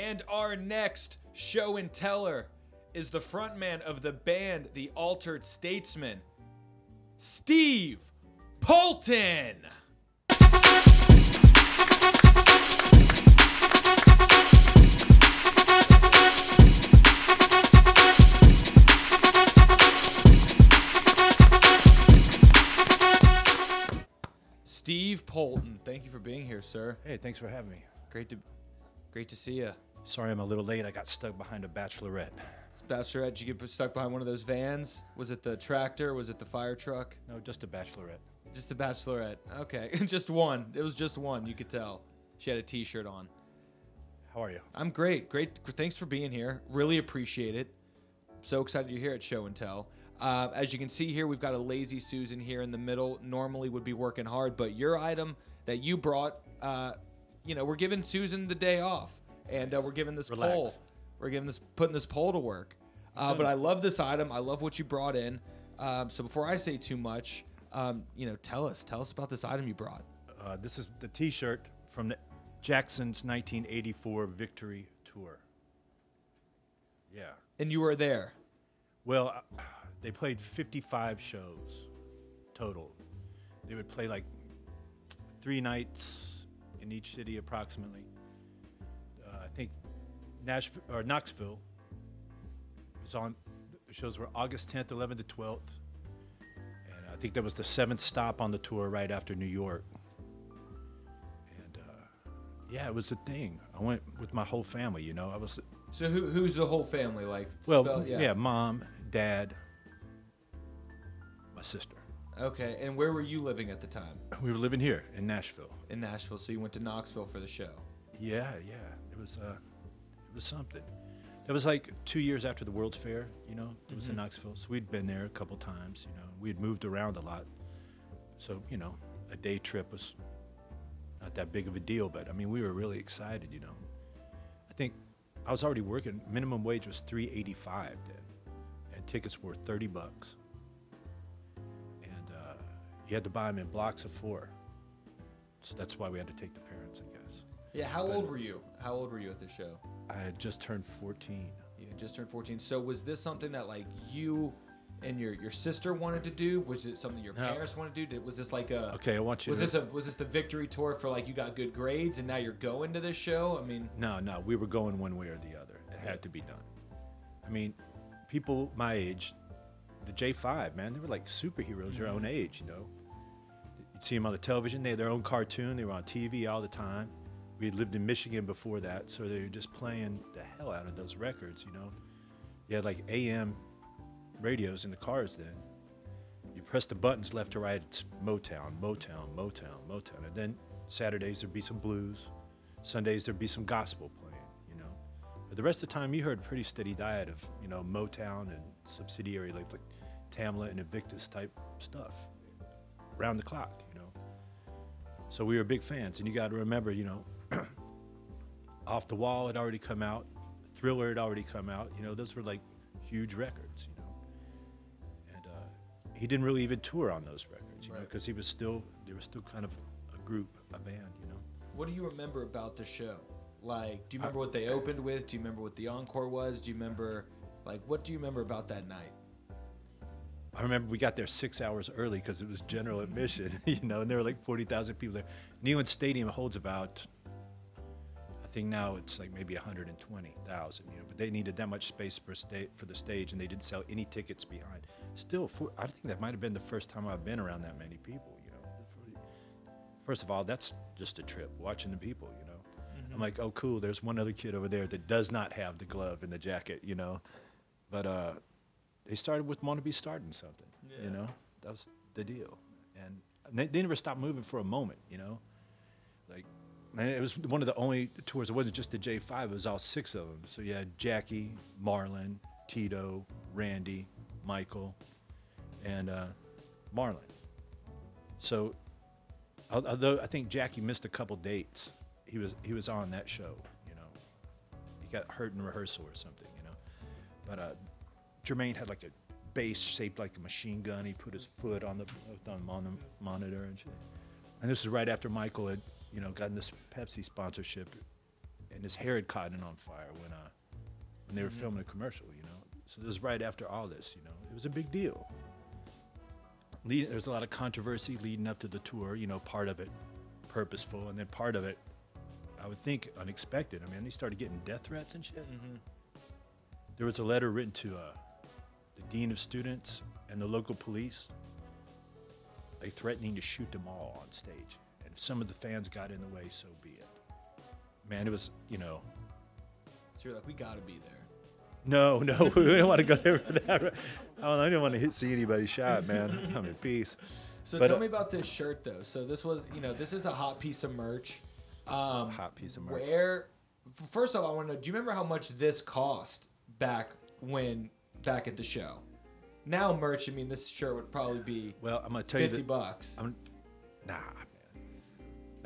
And our next show and teller is the frontman of the band The Altered Statesman, Steve Poulton. Steve Poulton, thank you for being here, sir. Hey, thanks for having me. Great to see you. Sorry I'm a little late. I got stuck behind a bachelorette. Bachelorette, did you get stuck behind one of those vans? Was it the tractor? Was it the fire truck? No, just a bachelorette. Just the Bachelorette. Okay, just one. It was just one. You could tell. She had a T-shirt on. How are you? I'm great. Thanks for being here. Really appreciate it. So excited you're here at Show and Tell. As you can see here, we've got a lazy Susan here in the middle. Normally would be working hard, but your item that you brought, we're giving Susan the day off, and we're giving this poll. We're putting this poll to work. But I love this item. I love what you brought in. So before I say too much, tell us about this item you brought. This is the T-shirt from the Jackson's 1984 Victory Tour. Yeah. And you were there. Well, they played 55 shows total. They would play like 3 nights in each city approximately. I think Knoxville was on. The shows were August 10th, 11th, to 12th. And I think that was the 7th stop on the tour right after New York. And yeah, it was a thing. I went with my whole family, I was. So who's the whole family like? Well, yeah, mom, dad, my sister. Okay, and where were you living at the time? We were living here in Nashville. In Nashville, so you went to Knoxville for the show. Yeah, it was something. That was like 2 years after the World's Fair, it was in Knoxville. So we'd been there a couple times, we had moved around a lot. So, a day trip was not that big of a deal, but I mean, we were really excited, I think I was already working. Minimum wage was $3.85 then, and tickets were $30. And you had to buy them in blocks of 4. So that's why we had to take the parents, I guess. Yeah, how old were you? How old were you at the show? I had just turned 14. You had just turned 14. So was this something that like you and your sister wanted to do? Was it something your parents wanted to do? Was this like a Okay, I want you was this the victory tour for like you got good grades and now you're going to this show? I mean, No, we were going one way or the other. It had to be done. I mean, people my age, the J5, man, they were like superheroes your own age, You'd see them on the television. They had their own cartoon. They were on TV all the time. We had lived in Michigan before that, so they were just playing the hell out of those records, You had like AM radios in the cars then. You press the buttons left to right, it's Motown. And then Saturdays there'd be some blues. Sundays there'd be some gospel playing, But the rest of the time you heard a pretty steady diet of, Motown and subsidiary like Tamla and Invictus type stuff. Round the clock, So we were big fans, and you got to remember, Off the Wall had already come out, Thriller had already come out, those were like huge records, And he didn't really even tour on those records, because they were still kind of a band, What do you remember about the show? Like, do you remember what they opened with? Do you remember what the encore was? Do you remember, what do you remember about that night? I remember we got there 6 hours early because it was general admission, and there were like 40,000 people there. Neyland Stadium holds about, I think now it's like maybe 120,000, but they needed that much space for the stage, and they didn't sell any tickets behind. Still, I think that might have been the first time I've been around that many people, First of all, that's just a trip, watching the people, I'm like, oh, cool, there's one other kid over there that does not have the glove and the jacket, But they started with Want to Be Starting Something, That was the deal. And they never stopped moving for a moment, Like, man, it was one of the only tours. It wasn't just the J5, it was all 6 of them. So you had Jackie, Marlon, Tito, Randy, Michael, and Marlon. So, although I think Jackie missed a couple dates, he was on that show, He got hurt in rehearsal or something, But Jermaine had like a bass shaped like a machine gun. He put his foot on the monitor and shit. And this is right after Michael had, gotten this Pepsi sponsorship and his hair had caught on fire when they were filming a commercial, you know. So it was right after all this, you know. It was a big deal. There's a lot of controversy leading up to the tour, you know, part of it purposeful, and then part of it, I would think, unexpected. I mean, they started getting death threats and shit. There was a letter written to the dean of students and the local police, like threatening to shoot them all on stage. And if some of the fans got in the way, so be it. Man, it was, you know. So you're like, we got to be there. No, we don't want to go there for that. I didn't want to see anybody shot, man. I'm in peace. So tell me about this shirt, though. So this was, you know, this is a hot piece of merch. It's a hot piece of merch. First off, I want to know, do you remember how much this cost back at the show? Now merch, I mean, this shirt would probably be well, I'm gonna tell you $50. Nah,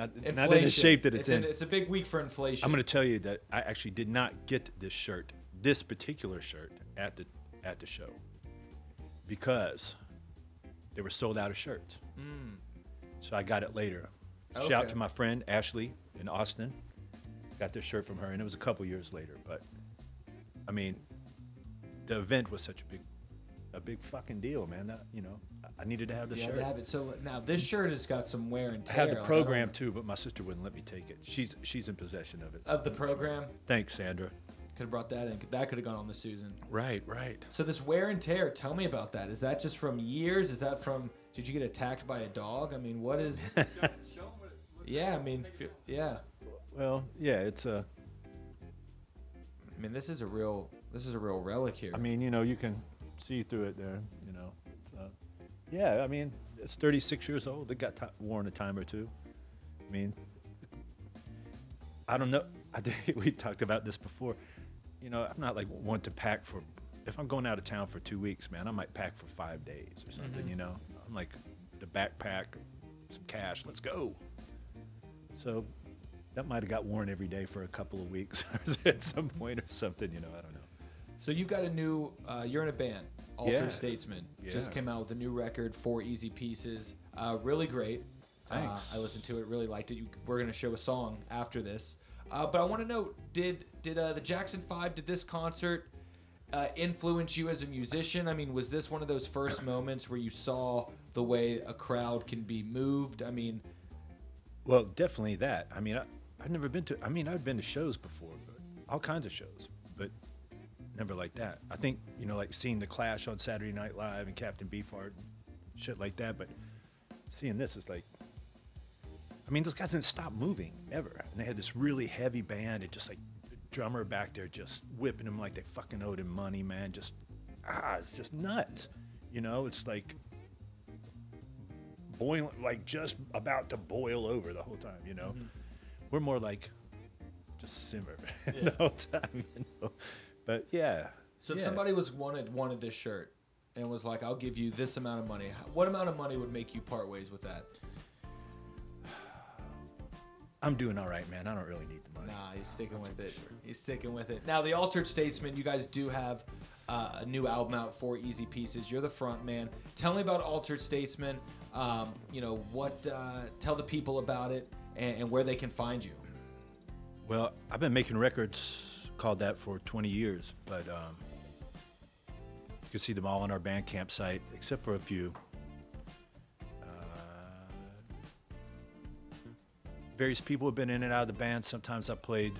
man. Not in the shape that it's in. It's a big week for inflation. I'm gonna tell you that I actually did not get this particular shirt at the show, because they were sold out of shirts. So I got it later. Okay. Shout out to my friend Ashley in Austin. Got this shirt from her, and it was a couple years later. But I mean, the event was such a big fucking deal, man. That, you know, I needed to have the shirt. To have it. So now this shirt has got some wear and I tear. have the program too, but my sister wouldn't let me take it. She's in possession of it. Of the program? Thanks, Sandra. Could have brought that in. That could have gone on the Susan. Right. So this wear and tear, tell me about that. Is that just from years? Is that from, did you get attacked by a dog? I mean, what is... Yeah, I mean, yeah. Well, yeah, it's a... I mean, this is a real relic here. I mean, you know, you can see through it there, you know. Yeah, I mean, it's 36 years old. It got worn a time or two. I mean, I don't know. I think we talked about this before. You know, I'm not like one to pack for, if I'm going out of town for 2 weeks, man, I might pack for 5 days or something, you know. I'm like, the backpack, some cash, let's go. So that might have got worn every day for a couple of weeks at some point or something, you know, I don't know. So you've got a new, you're in a band, Altered Statesman. Yeah. Just came out with a new record, 4 easy pieces. Really great. Thanks. I listened to it, really liked it. We're going to show a song after this. But I want to know, did the Jackson 5, did this concert influence you as a musician? I mean, was this one of those first moments where you saw the way a crowd can be moved? I mean... Well, definitely that. I mean, I've never been to, I mean, I've been to shows before, but all kinds of shows, but never like that. I think, you know, like seeing The Clash on Saturday Night Live and Captain Beefheart, shit like that, but seeing this is like, I mean, those guys didn't stop moving ever. And they had this really heavy band and just like the drummer back there just whipping them like they fucking owed him money, man. Just, it's just nuts. You know, it's like boiling, like just about to boil over the whole time, you know. We're more like just simmer the whole time, you know. But yeah. So if somebody wanted this shirt and was like, I'll give you this amount of money, what amount of money would make you part ways with that? I'm doing all right, man. I don't really need the money. Nah, he's sticking with it. He's sticking with it. Now, the Altered Statesman, you guys do have a new album out, 4 easy pieces. You're the front man. Tell me about Altered Statesman. You know, tell the people about it and where they can find you. Well, I've been making records called that for 20 years, but you can see them all on our Bandcamp site, except for a few. Various people have been in and out of the band. Sometimes I played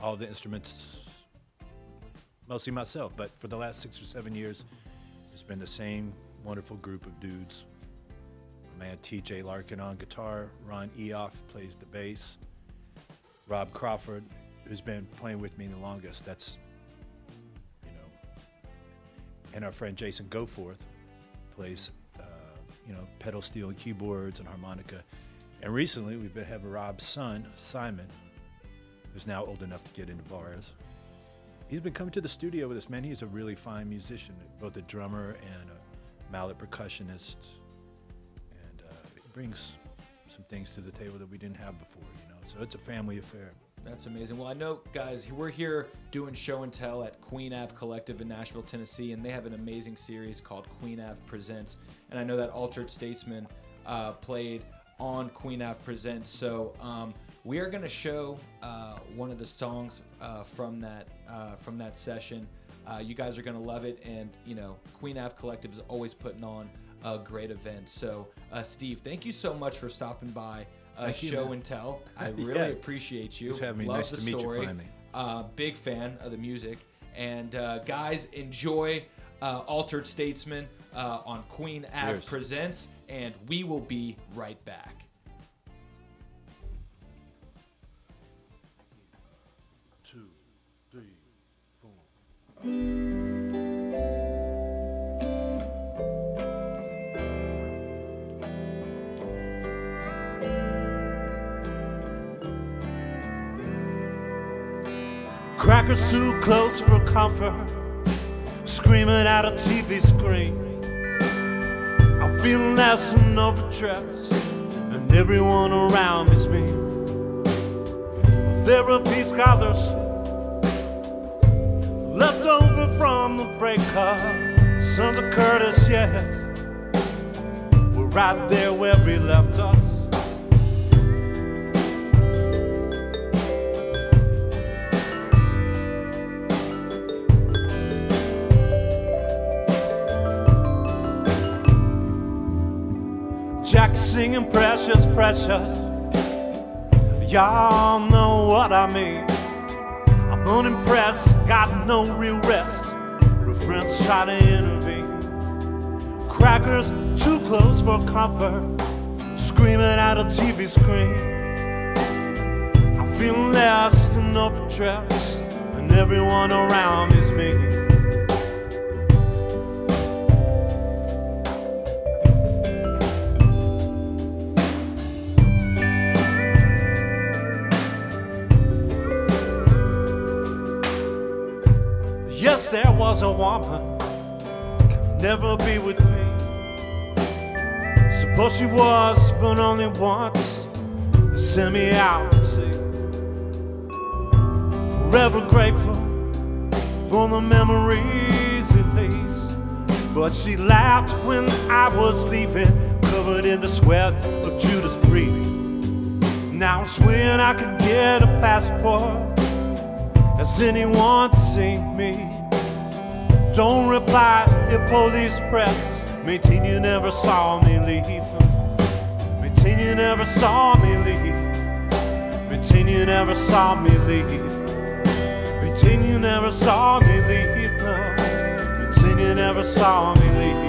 all the instruments, mostly myself, but for the last 6 or 7 years, it's been the same wonderful group of dudes. My man TJ Larkin on guitar, Ron Eoff plays the bass, Rob Crawford, who's been playing with me the longest, that's, you know, and our friend Jason Goforth plays, you know, pedal steel and keyboards and harmonica. And recently, we've been having Rob's son, Simon, who's now old enough to get into bars. He's been coming to the studio with us, man. He's a really fine musician, both a drummer and a mallet percussionist. And he brings some things to the table that we didn't have before, you know. So it's a family affair. That's amazing. Well, I know, guys, we're here doing show and tell at Queen Ave Collective in Nashville, Tennessee, and they have an amazing series called Queen Ave Presents. And I know that Altered Statesman played on Queen Ave Presents. So We are going to show one of the songs from that session. You guys are going to love it, and you know, Queen Ave Collective is always putting on a great event. So, Steve, thank you so much for stopping by Show and Tell. I really appreciate you. Thanks for having me. Love nice the to meet story. you finally. Big fan of the music. And guys, enjoy Altered Statesman on Queen Ave Presents, and we will be right back. Two, three, four. Crackers too close for comfort, screaming at a TV screen. I'm feeling less than overdressed, and everyone around me's me. Therapy scholars left over from the breakup, sons of Curtis, yes, we're right there where we left us. Jack singing precious, precious. Y'all know what I mean. I'm unimpressed, got no real rest. Friends try to intervene. Crackers too close for comfort, screaming at a TV screen. I'm feeling less than overdressed, and everyone around is me. Yes, there was a woman, could never be with me. Suppose she was, but only once, sent me out to sea. Forever grateful for the memories it leaves. But she laughed when I was leaving, covered in the sweat of Judas Priest. Now I swear I could get a passport. Has anyone seen me? Don't reply if police press. Maintain you never saw me leave. Maintain you never saw me leave. Maintain you never saw me leave. Maintain you never saw me leave. Maintain you never saw me leave.